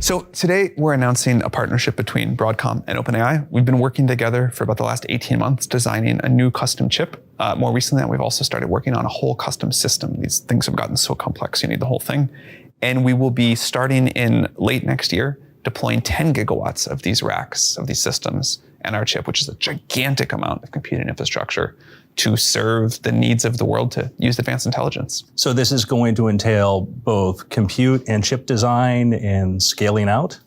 So today we're announcing a partnership between Broadcom and OpenAI. We've been working together for about the last 18 months designing a new custom chip. More recently, we've also started working on a whole custom system. These things have gotten so complex, you need the whole thing. And we will be starting in late next year, deploying 10 gigawatts of these racks, of these systems, and our chip, which is a gigantic amount of computing infrastructure to serve the needs of the world to use advanced intelligence. So this is going to entail both compute and chip design and scaling out?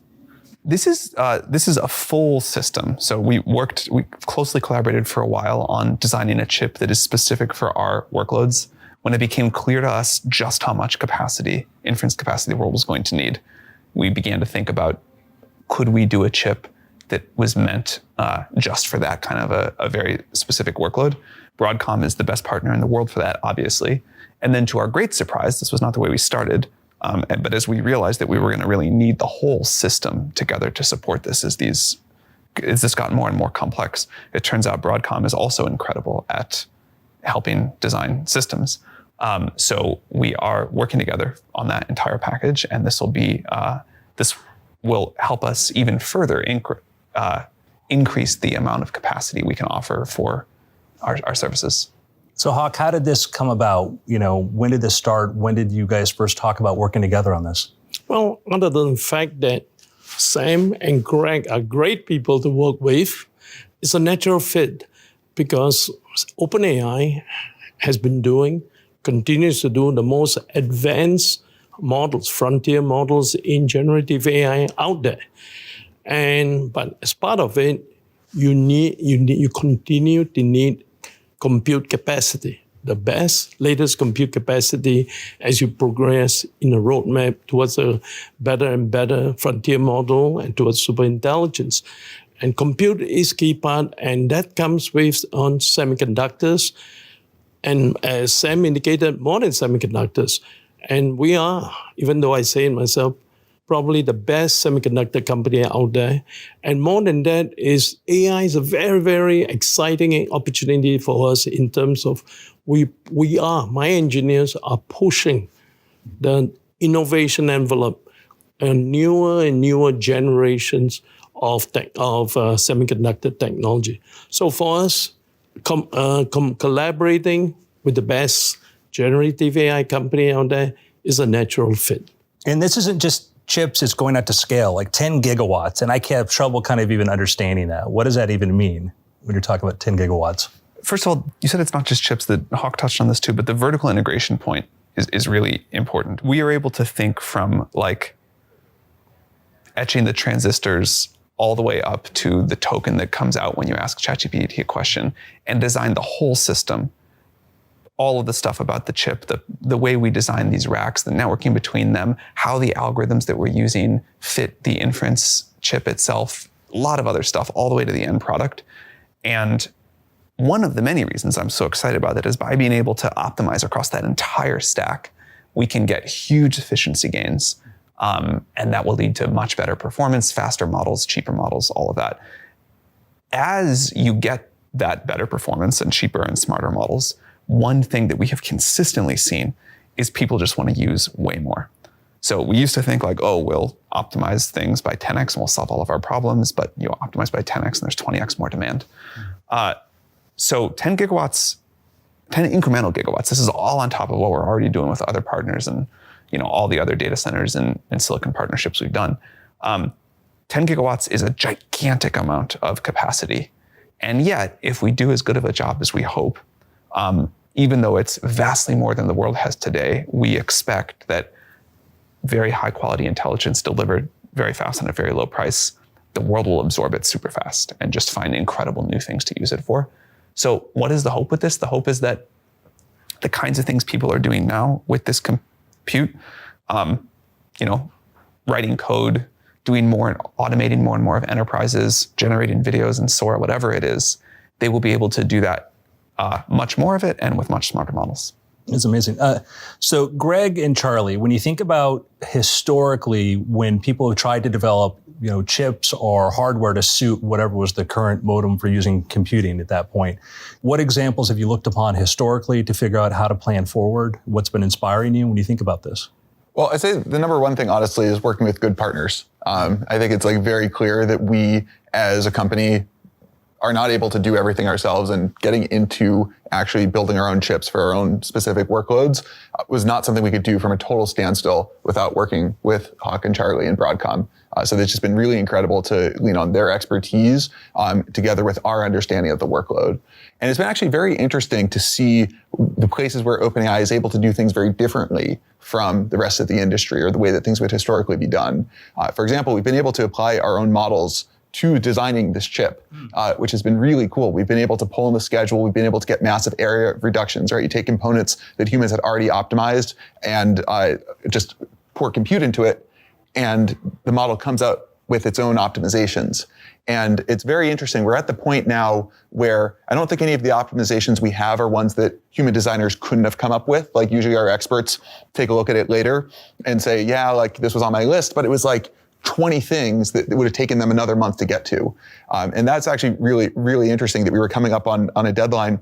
This is a full system. So we closely collaborated for a while on designing a chip that is specific for our workloads. When it became clear to us just how much inference capacity the world was going to need, we began to think about, could we do a chip that was meant just for that kind of a very specific workload? Broadcom is the best partner in the world for that, obviously. And then to our great surprise, this was not the way we started, but as we realized that we were going to really need the whole system together to support this as this got more and more complex, it turns out Broadcom is also incredible at helping design systems. So we are working together on that entire package, and this will help us even further increase the amount of capacity we can offer for our services. So Hawk, how did this come about? When did this start? When did you guys first talk about working together on this? Well, other than the fact that Sam and Greg are great people to work with, it's a natural fit because OpenAI continues to do the most advanced models, frontier models in generative AI out there. But as part of it, you continue to need compute capacity, the latest compute capacity as you progress in a roadmap towards a better and better frontier model and towards superintelligence. And compute is key part, and that comes with on semiconductors. And as Sam indicated, more than semiconductors. And we are, even though I say it myself, probably the best semiconductor company out there. And more than that is AI is a very, very exciting opportunity for us in terms of my engineers are pushing the innovation envelope and newer generations of semiconductor technology. So for us, collaborating with the best generative AI company out there is a natural fit. And this isn't just chips, it's going out to scale, like 10 gigawatts. And I have trouble kind of even understanding that. What does that even mean when you're talking about 10 gigawatts? First of all, you said it's not just chips. That Hawk touched on this too, but the vertical integration point is really important. We are able to think from like etching the transistors all the way up to the token that comes out when you ask ChatGPT a question and design the whole system. All of the stuff about the chip, the way we design these racks, the networking between them, how the algorithms that we're using fit the inference chip itself, a lot of other stuff, all the way to the end product. And one of the many reasons I'm so excited about it is by being able to optimize across that entire stack, we can get huge efficiency gains. And that will lead to much better performance, faster models, cheaper models, all of that. As you get that better performance and cheaper and smarter models, one thing that we have consistently seen is people just want to use way more. So we used to think like, oh, we'll optimize things by 10x and we'll solve all of our problems, but you optimize by 10x and there's 20x more demand. So 10 gigawatts, 10 incremental gigawatts, this is all on top of what we're already doing with other partners and all the other data centers and silicon partnerships we've done. 10 gigawatts is a gigantic amount of capacity. And yet, if we do as good of a job as we hope, even though it's vastly more than the world has today, we expect that very high quality intelligence delivered very fast and at a very low price, the world will absorb it super fast and just find incredible new things to use it for. So what is the hope with this? The hope is that the kinds of things people are doing now with this compute, writing code, doing more, automating more and more of enterprises, generating videos and Sora, whatever it is, they will be able to do that much more of it and with much smarter models. It's amazing. So Greg and Charlie, when you think about historically, when people have tried to develop, chips or hardware to suit whatever was the current modem for using computing at that point, what examples have you looked upon historically to figure out how to plan forward? What's been inspiring you when you think about this? Well, I say the number one thing, honestly, is working with good partners. I think it's like very clear that we, as a company, are not able to do everything ourselves, and getting into actually building our own chips for our own specific workloads was not something we could do from a total standstill without working with Hawk and Charlie and Broadcom. So it's just been really incredible to lean on their expertise together with our understanding of the workload. And it's been actually very interesting to see the places where OpenAI is able to do things very differently from the rest of the industry, or the way that things would historically be done. For example, we've been able to apply our own models to designing this chip, which has been really cool. We've been able to pull in the schedule. We've been able to get massive area reductions, right? You take components that humans had already optimized and just pour compute into it, and the model comes out with its own optimizations. And it's very interesting. We're at the point now where I don't think any of the optimizations we have are ones that human designers couldn't have come up with. Like, usually our experts take a look at it later and say, yeah, like this was on my list, but it was like 20 things that would have taken them another month to get to. And that's actually really, really interesting that we were coming up on a deadline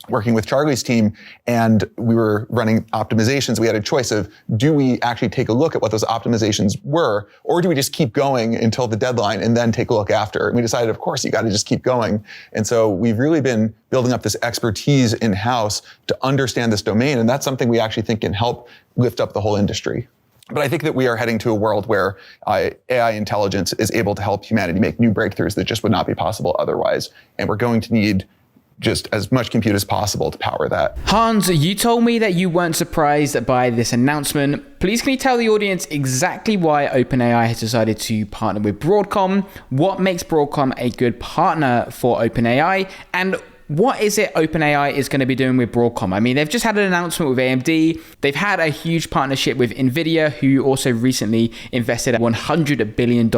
working with Charlie's team, and we were running optimizations. We had a choice of, do we actually take a look at what those optimizations were, or do we just keep going until the deadline and then take a look after? And we decided, of course, you got to just keep going. And so we've really been building up this expertise in-house to understand this domain. And that's something we actually think can help lift up the whole industry. But I think that we are heading to a world where AI intelligence is able to help humanity make new breakthroughs that just would not be possible otherwise. And we're going to need just as much compute as possible to power that. Hans, you told me that you weren't surprised by this announcement. Please, can you tell the audience exactly why OpenAI has decided to partner with Broadcom? What makes Broadcom a good partner for OpenAI? And what is it OpenAI is going to be doing with Broadcom? I mean, they've just had an announcement with AMD. They've had a huge partnership with NVIDIA, who also recently invested $100 billion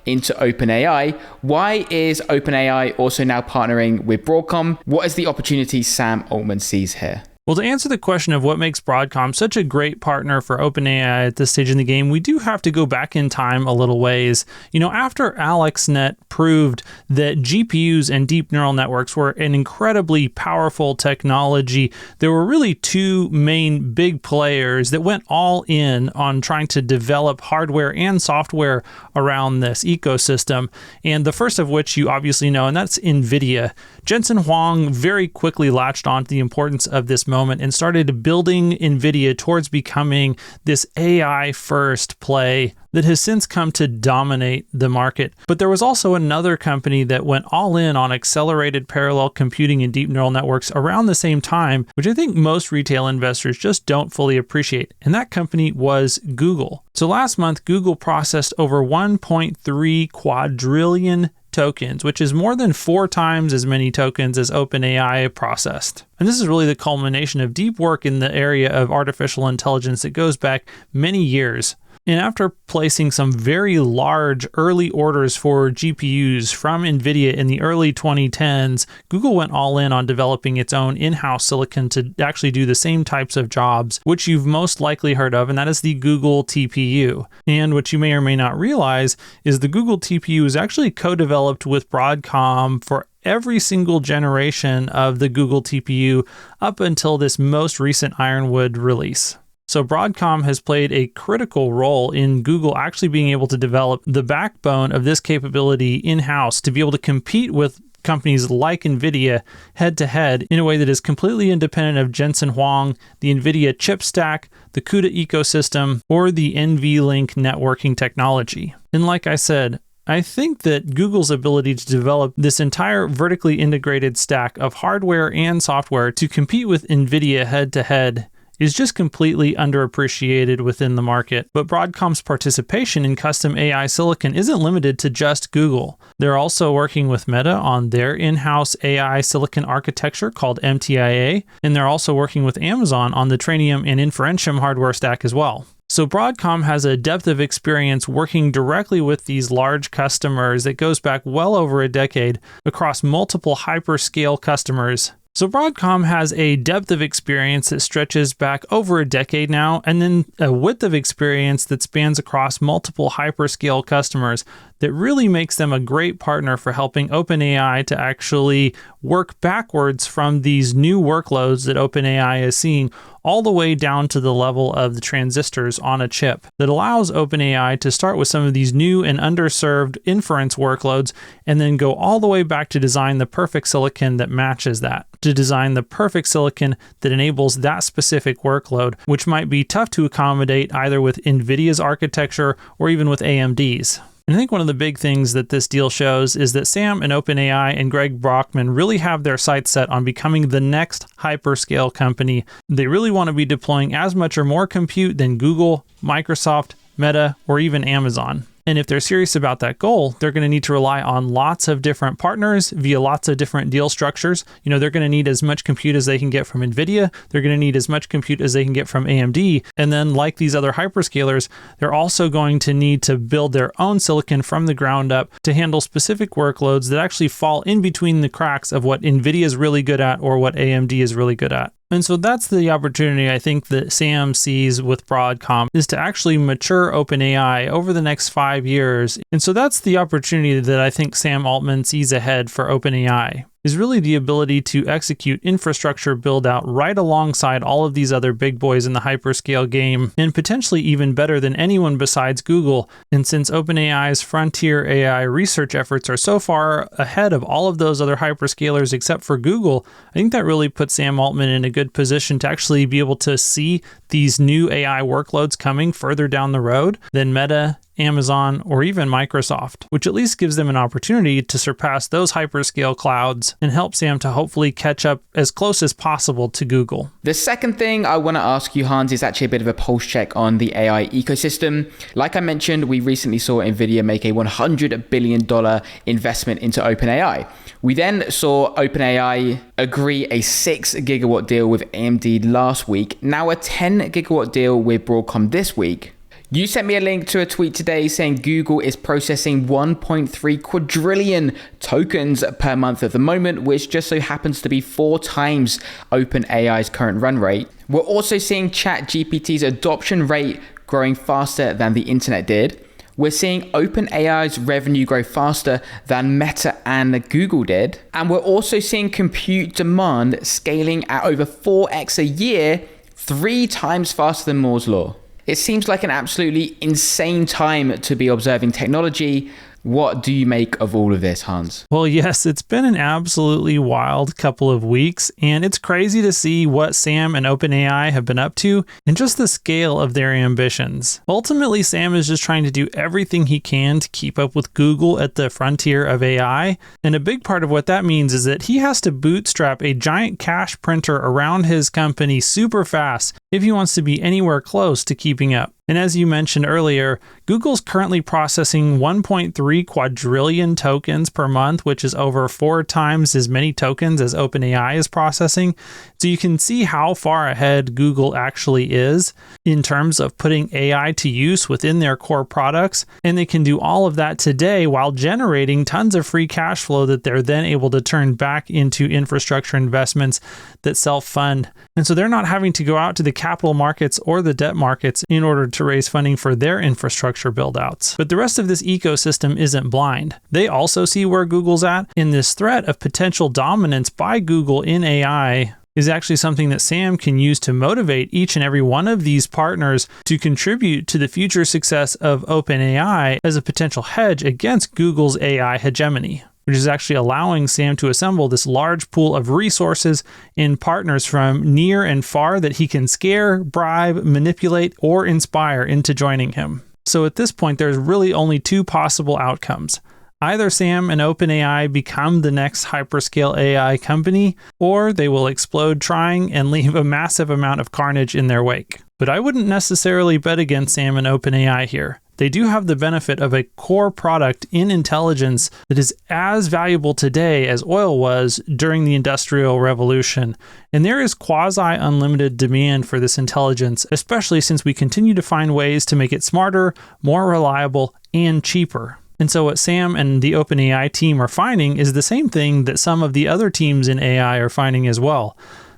into OpenAI. Why is OpenAI also now partnering with Broadcom? What is the opportunity Sam Altman sees here? Well, to answer the question of what makes Broadcom such a great partner for OpenAI at this stage in the game, we do have to go back in time a little ways. You know, after AlexNet proved that GPUs and deep neural networks were an incredibly powerful technology, there were really two main big players that went all in on trying to develop hardware and software around this ecosystem. And the first of which you obviously know, and that's NVIDIA. Jensen Huang very quickly latched on to the importance of this moment and started building NVIDIA towards becoming this AI first play that has since come to dominate the market. But there was also another company that went all in on accelerated parallel computing and deep neural networks around the same time, which I think most retail investors just don't fully appreciate. And that company was Google. So last month, Google processed over 1.3 quadrillion tokens, which is more than 4 times as many tokens as OpenAI processed. And this is really the culmination of deep work in the area of artificial intelligence that goes back many years. And after placing some very large early orders for GPUs from NVIDIA in the early 2010s, Google went all in on developing its own in-house silicon to actually do the same types of jobs, which you've most likely heard of, and that is the Google TPU. And what you may or may not realize is the Google TPU is actually co-developed with Broadcom for every single generation of the Google TPU up until this most recent Ironwood release. So Broadcom has played a critical role in Google actually being able to develop the backbone of this capability in-house to be able to compete with companies like NVIDIA head-to-head in a way that is completely independent of Jensen Huang, the NVIDIA chip stack, the CUDA ecosystem, or the NVLink networking technology. And like I said, I think that Google's ability to develop this entire vertically integrated stack of hardware and software to compete with NVIDIA head-to-head is just completely underappreciated within the market. But Broadcom's participation in custom AI silicon isn't limited to just Google. They're also working with Meta on their in-house AI silicon architecture called MTIA, and they're also working with Amazon on the Trainium and Inferentium hardware stack as well. So Broadcom has a depth of experience working directly with these large customers that goes back well over a decade across multiple hyperscale customers. So Broadcom has a depth of experience that stretches back over a decade now, and then a width of experience that spans across multiple hyperscale customers that really makes them a great partner for helping OpenAI to actually work backwards from these new workloads that OpenAI is seeing all the way down to the level of the transistors on a chip that allows OpenAI to start with some of these new and underserved inference workloads and then go all the way back to design the perfect silicon that matches that, to design the perfect silicon that enables that specific workload, which might be tough to accommodate either with NVIDIA's architecture or even with AMD's. And I think one of the big things that this deal shows is that Sam and OpenAI and Greg Brockman really have their sights set on becoming the next hyperscale company. They really want to be deploying as much or more compute than Google, Microsoft, Meta, or even Amazon. And if they're serious about that goal, they're going to need to rely on lots of different partners via lots of different deal structures. You know, they're going to need as much compute as they can get from NVIDIA. They're going to need as much compute as they can get from AMD. And then like these other hyperscalers, they're also going to need to build their own silicon from the ground up to handle specific workloads that actually fall in between the cracks of what NVIDIA is really good at or what AMD is really good at. And so that's the opportunity I think that Sam sees with Broadcom, is to actually mature OpenAI over the next 5 years. And so that's the opportunity that I think Sam Altman sees ahead for OpenAI, is really the ability to execute infrastructure build out right alongside all of these other big boys in the hyperscale game, and potentially even better than anyone besides Google. And since OpenAI's frontier AI research efforts are so far ahead of all of those other hyperscalers except for Google, I think that really puts Sam Altman in a good position to actually be able to see these new AI workloads coming further down the road than Meta, Amazon, or even Microsoft, which at least gives them an opportunity to surpass those hyperscale clouds and help Sam to hopefully catch up as close as possible to Google. The second thing I want to ask you, Hans, is actually a bit of a pulse check on the AI ecosystem. Like I mentioned, we recently saw NVIDIA make a $100 billion investment into OpenAI. We then saw OpenAI agree a 6 gigawatt deal with AMD last week, now a 10 gigawatt deal with Broadcom this week. You sent me a link to a tweet today saying Google is processing 1.3 quadrillion tokens per month at the moment, which just so happens to be 4 times OpenAI's current run rate. We're also seeing ChatGPT's adoption rate growing faster than the internet did. We're seeing OpenAI's revenue grow faster than Meta and Google did. And we're also seeing compute demand scaling at over 4x a year, 3 times faster than Moore's Law. It seems like an absolutely insane time to be observing technology. What do you make of all of this, Hans? Well, yes, it's been an absolutely wild couple of weeks, and it's crazy to see what Sam and OpenAI have been up to and just the scale of their ambitions. Ultimately, Sam is just trying to do everything he can to keep up with Google at the frontier of AI, and a big part of what that means is that he has to bootstrap a giant cash printer around his company super fast if he wants to be anywhere close to keeping up. And as you mentioned earlier, Google's currently processing 1.3 quadrillion tokens per month, which is over 4 times as many tokens as OpenAI is processing. So you can see how far ahead Google actually is in terms of putting AI to use within their core products. And they can do all of that today while generating tons of free cash flow that they're then able to turn back into infrastructure investments that self-fund. And so they're not having to go out to the capital markets or the debt markets in order to raise funding for their infrastructure buildouts. But the rest of this ecosystem isn't blind. They also see where Google's at, and this threat of potential dominance by Google in AI is actually something that Sam can use to motivate each and every one of these partners to contribute to the future success of OpenAI as a potential hedge against Google's AI hegemony, which is actually allowing Sam to assemble this large pool of resources and partners from near and far that he can scare, bribe, manipulate, or inspire into joining him. So at this point, there's really only 2 possible outcomes. Either Sam and OpenAI become the next hyperscale AI company, or they will explode trying and leave a massive amount of carnage in their wake. But I wouldn't necessarily bet against Sam and OpenAI here. They do have the benefit of a core product in intelligence that is as valuable today as oil was during the Industrial Revolution. And there is quasi-unlimited demand for this intelligence, especially since we continue to find ways to make it smarter, more reliable, and cheaper. And so what Sam and the OpenAI team are finding is the same thing that some of the other teams in AI are finding as well.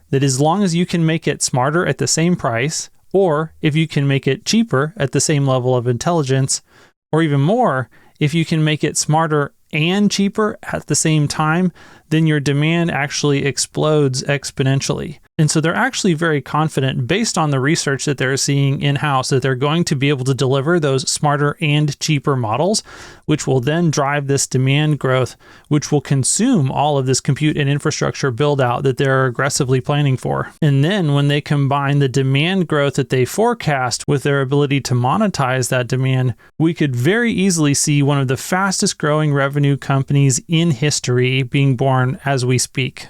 That as long as you can make it smarter at the same price, or if you can make it cheaper at the same level of intelligence, or even more, if you can make it smarter and cheaper at the same time, then your demand actually explodes exponentially. And so they're actually very confident, based on the research that they're seeing in-house, that they're going to be able to deliver those smarter and cheaper models, which will then drive this demand growth, which will consume all of this compute and infrastructure build out that they're aggressively planning for. And then when they combine the demand growth that they forecast with their ability to monetize that demand, we could very easily see one of the fastest growing revenue companies in history being born as we speak.